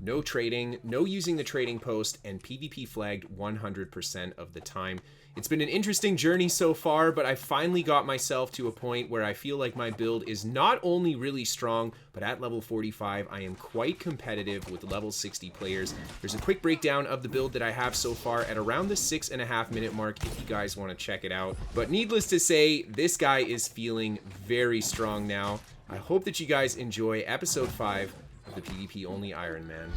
no trading, no using the trading post, and PvP flagged 100% of the time. It's been an interesting journey so far, but I finally got myself to a point where I feel like my build is not only really strong, but at level 45, I am quite competitive with level 60 players. There's a quick breakdown of the build that I have so far at around the 6.5 minute mark if you guys want to check it out. But needless to say, this guy is feeling very strong now. I hope that you guys enjoy episode 5 of the PvP only Iron Man.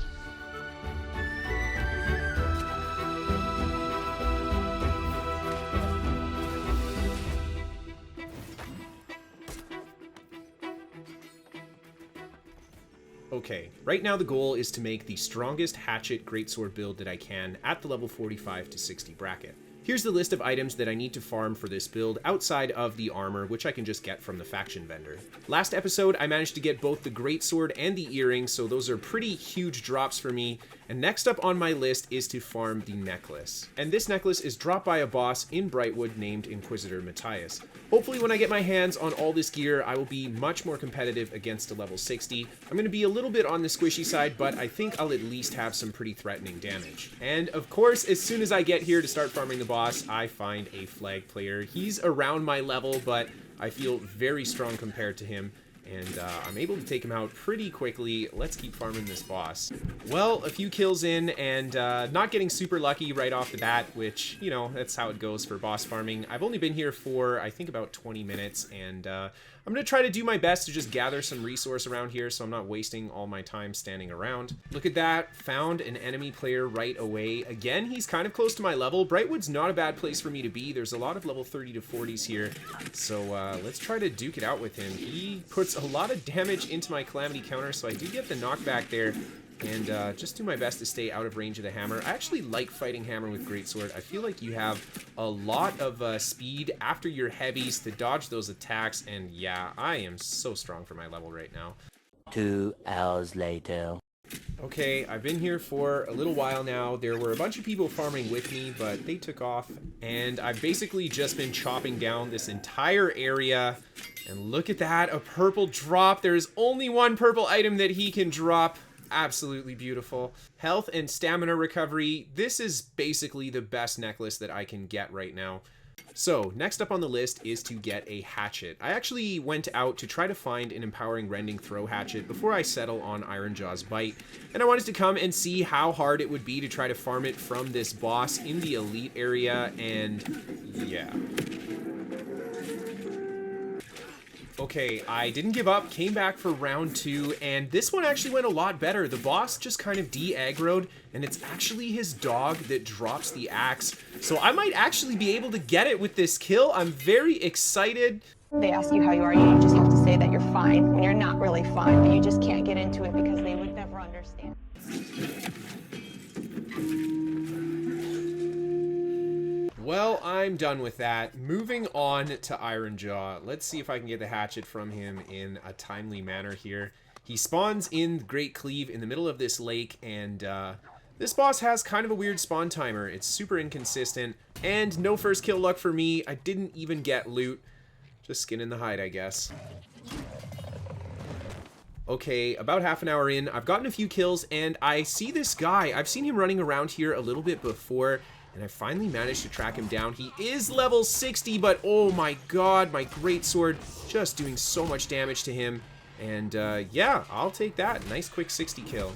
Okay, right now the goal is to make the strongest hatchet greatsword build that I can at the level 45 to 60 bracket. Here's the list of items that I need to farm for this build outside of the armor, which I can just get from the faction vendor. Last episode, I managed to get both the greatsword and the earring, so those are pretty huge drops for me. And next up on my list is to farm the necklace. And this necklace is dropped by a boss in Brightwood named Inquisitor Matthias. Hopefully when I get my hands on all this gear, I will be much more competitive against a level 60. I'm going to be a little bit on the squishy side, but I think I'll at least have some pretty threatening damage. And of course, as soon as I get here to start farming the boss, I find a flag player. He's around my level, but I feel very strong compared to him. And I'm able to take him out pretty quickly. Let's keep farming this boss. Well, a few kills in and not getting super lucky right off the bat, which, you know, that's how it goes for boss farming. I've only been here for, I think, about 20 minutes, and I'm going to try to do my best to just gather some resource around here so I'm not wasting all my time standing around. Look at that. Found an enemy player right away. Again, he's kind of close to my level. Brightwood's not a bad place for me to be. There's a lot of level 30 to 40s here. So let's try to duke it out with him. He puts a lot of damage into my Calamity counter, so I do get the knockback there. And just do my best to stay out of range of the hammer. I actually like fighting hammer with greatsword. I feel like you have a lot of speed after your heavies to dodge those attacks. And yeah, I am so strong for my level right now. 2 hours later. Okay, I've been here for a little while now. There were a bunch of people farming with me, but they took off. And I've basically just been chopping down this entire area. And look at that, a purple drop. There's only one purple item that he can drop. Absolutely beautiful. Health and stamina recovery. This is basically the best necklace that I can get right now. So next up on the list is to get a hatchet. I actually went out to try to find an empowering rending throw hatchet before I settle on Ironjaw's bite, and I wanted to come and see how hard it would be to try to farm it from this boss in the elite area, and yeah. Okay, I didn't give up, came back for round 2, and this one actually went a lot better. The boss just kind of de-aggroed, and it's actually his dog that drops the axe. So I might actually be able to get it with this kill. I'm very excited. They ask you how you are, you just have to say that you're fine when you're not really fine, but you just can't get into it because they would never understand. Well, I'm done with that. Moving on to Ironjaw. Let's see if I can get the hatchet from him in a timely manner here. He spawns in Great Cleave in the middle of this lake, and this boss has kind of a weird spawn timer. It's super inconsistent, and no first kill luck for me. I didn't even get loot. Just skin in the hide, I guess. Okay, about half an hour in, I've gotten a few kills, and I see this guy. I've seen him running around here a little bit before, and I finally managed to track him down. He is level 60, but oh my god, my greatsword just doing so much damage to him. And yeah, I'll take that. Nice quick 60 kill.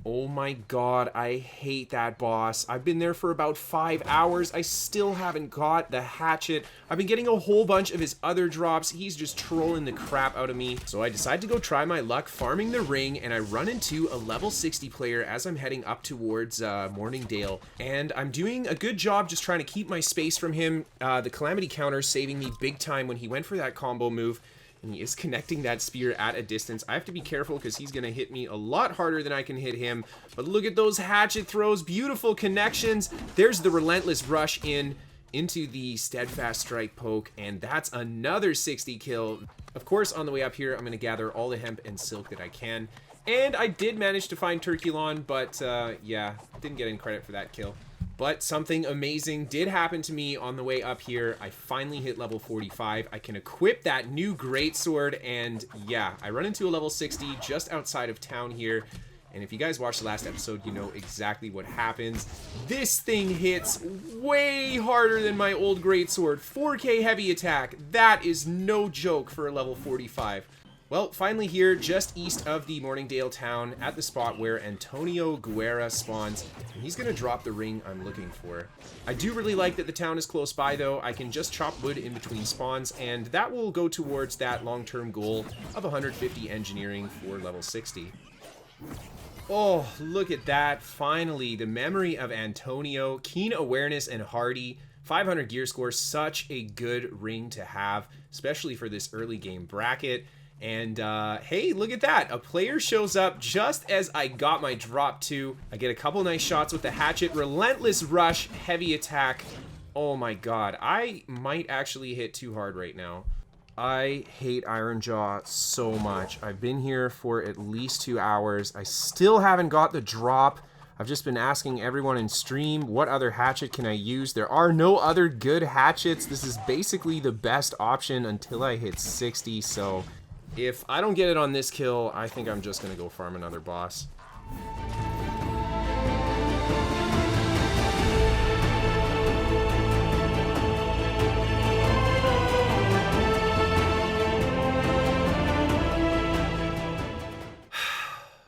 Oh my god, I hate that boss. I've been there for about 5 hours. I still haven't got the hatchet. I've been getting a whole bunch of his other drops. He's just trolling the crap out of me. So I decide to go try my luck farming the ring, and I run into a level 60 player as I'm heading up towards Morningdale. And I'm doing a good job just trying to keep my space from him. The Calamity counter saving me big time when he went for that combo move. And he is connecting that spear at a distance. I have to be careful because he's going to hit me a lot harder than I can hit him. But look at those hatchet throws. Beautiful connections. There's the relentless rush into the steadfast strike poke. And that's another 60 kill. Of course, on the way up here, I'm going to gather all the hemp and silk that I can. And I did manage to find Turkulon, but yeah, didn't get any credit for that kill. But something amazing did happen to me on the way up here. I finally hit level 45. I can equip that new greatsword, and yeah, I run into a level 60 just outside of town here. And if you guys watched the last episode, you know exactly what happens. This thing hits way harder than my old greatsword. 4K heavy attack. That is no joke for a level 45. Well, finally here, just east of the Morningdale town, at the spot where Antonio Guerra spawns, and he's gonna drop the ring I'm looking for. I do really like that the town is close by, though. I can just chop wood in between spawns, and that will go towards that long-term goal of 150 engineering for level 60. Oh, look at that. Finally, the memory of Antonio, keen awareness and hardy, 500 gear score, such a good ring to have, especially for this early game bracket. And hey, look at that. A player shows up just as I got my drop 2. I get a couple nice shots with the hatchet. Relentless rush, heavy attack. Oh my god. I might actually hit too hard right now. I hate Ironjaw so much. I've been here for at least 2 hours. I still haven't got the drop. I've just been asking everyone in stream, what other hatchet can I use? There are no other good hatchets. This is basically the best option until I hit 60, so if I don't get it on this kill, I think I'm just gonna go farm another boss.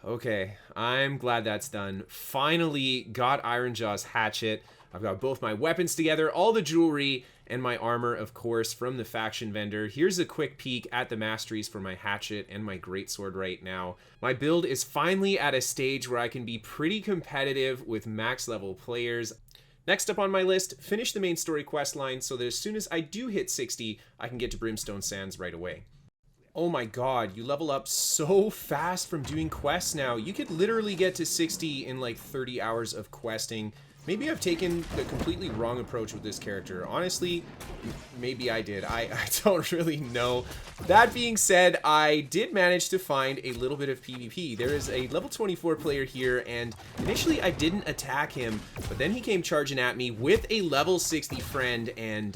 Okay, I'm glad that's done. Finally got Ironjaw's hatchet. I've got both my weapons together, all the jewelry, and my armor, of course, from the faction vendor. Here's a quick peek at the masteries for my hatchet and my greatsword right now. My build is finally at a stage where I can be pretty competitive with max level players. Next up on my list, finish the main story quest line so that as soon as I do hit 60, I can get to Brimstone Sands right away. Oh my god, you level up so fast from doing quests now. You could literally get to 60 in like 30 hours of questing. Maybe I've taken the completely wrong approach with this character. Honestly, maybe I did. I don't really know. That being said, I did manage to find a little bit of PvP. There is a level 24 player here, and initially I didn't attack him, but then he came charging at me with a level 60 friend, and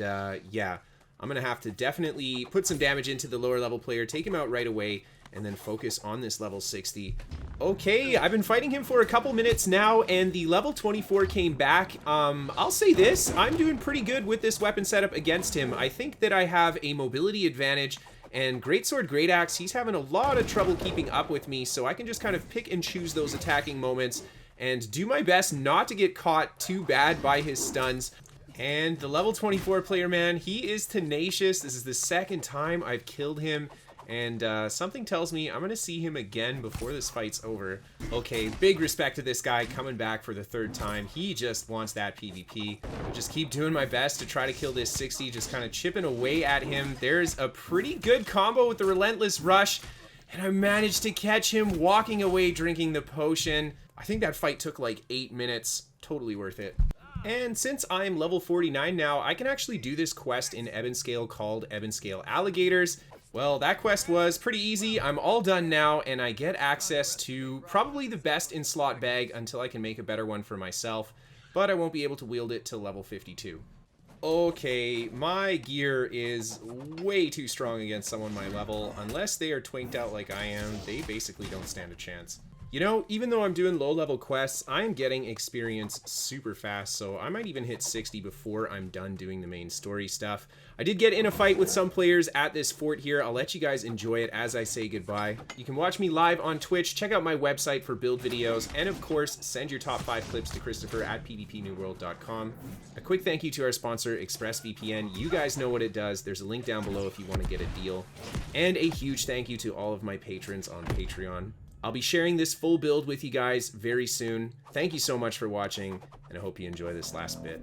yeah. I'm gonna have to definitely put some damage into the lower level player, take him out right away, and then focus on this level 60. Okay, I've been fighting him for a couple minutes now, and the level 24 came back. I'll say this, I'm doing pretty good with this weapon setup against him. I think that I have a mobility advantage, and Greatsword, Great Axe, he's having a lot of trouble keeping up with me, so I can just kind of pick and choose those attacking moments and do my best not to get caught too bad by his stuns. And the level 24 player, man, he is tenacious. This is the second time I've killed him, and something tells me I'm gonna see him again before this fight's over. Okay, big respect to this guy coming back for the third time. He just wants that PvP. I'll just keep doing my best to try to kill this 60, just kind of chipping away at him. There's a pretty good combo with the Relentless Rush, and I managed to catch him walking away drinking the potion. I think that fight took like 8 minutes. Totally worth it. And since I'm level 49 now, I can actually do this quest in Ebonscale called Ebonscale Alligators. Well, that quest was pretty easy. I'm all done now, and I get access to probably the best in slot bag until I can make a better one for myself, but I won't be able to wield it till level 52. Okay, my gear is way too strong against someone my level. Unless they are twinked out like I am, they basically don't stand a chance. You know, even though I'm doing low-level quests, I'm getting experience super fast, so I might even hit 60 before I'm done doing the main story stuff. I did get in a fight with some players at this fort here. I'll let you guys enjoy it as I say goodbye. You can watch me live on Twitch, check out my website for build videos, and of course, send your top 5 clips to Christopher at pvpnewworld.com. A quick thank you to our sponsor, ExpressVPN. You guys know what it does. There's a link down below if you want to get a deal. And a huge thank you to all of my patrons on Patreon. I'll be sharing this full build with you guys very soon. Thank you so much for watching, and I hope you enjoy this last bit.